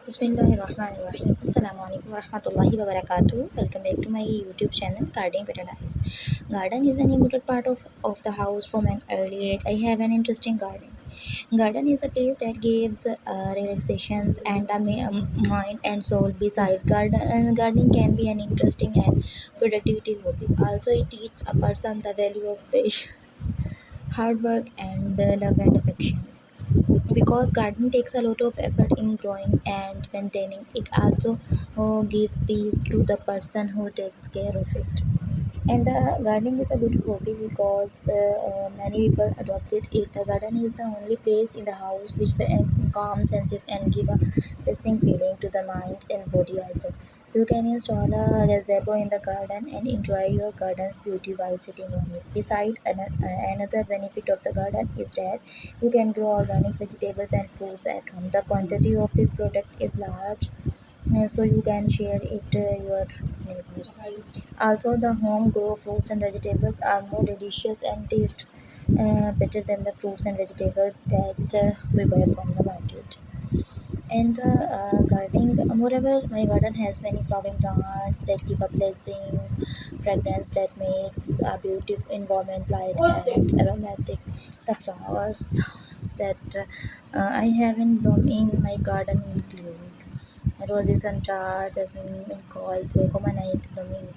Bismillahirrahmanirrahim. Assalamu alaikum warahmatullahi wabarakatuh. Welcome back to my YouTube channel Gardening Paradise. Garden is an important part of the house from an early age. I have an interesting garden. Garden is a place that gives relaxations and the mind and soul. Beside gardening can be an interesting and productivity hobby. Also, it teaches a person the value of patience, hard work, and love and affections because gardening takes a lot of effort in growing and maintaining it. Also gives peace to the person who takes care of it. And gardening is a good hobby because many people adopted it. The garden is the only place in the house which calm senses and give a blessing feeling to the mind and body also. You can install a gazebo in the garden and enjoy your garden's beauty while sitting on it. Another benefit of the garden is that you can grow organic vegetables and fruits at home. The quantity of this product is large, so you can share it your neighbors. Also, the home grow fruits and vegetables are more delicious and taste better than the fruits and vegetables that we buy from the market. And the gardening, moreover, my garden has many flowering plants that give a pleasing fragrance that makes a beautiful environment light and aromatic. The flowers that I have in bloom in my garden include roses, sunflowers, jasmine, called commonite blooming,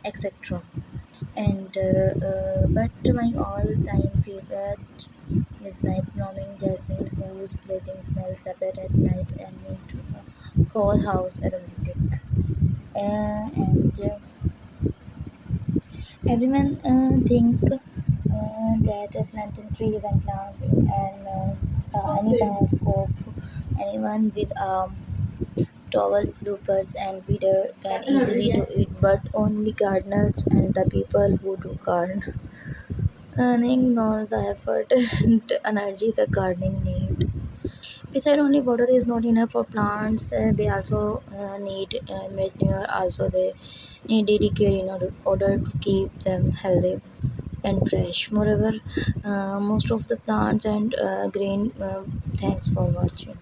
etc. And but my all-time favorite is night blooming jasmine, whose pleasing smell separate at night and make the whole house aromatic. And everyone think that planting trees and plants in any task of anyone with towel loopers and weeder can easily do it, but only gardeners and the people who do garden ignore the effort and energy the gardening need. Beside only water is not enough for plants, they also need manure. Also, they need daily care in order to keep them healthy and fresh. Moreover, most of the plants and grain. Thanks for watching.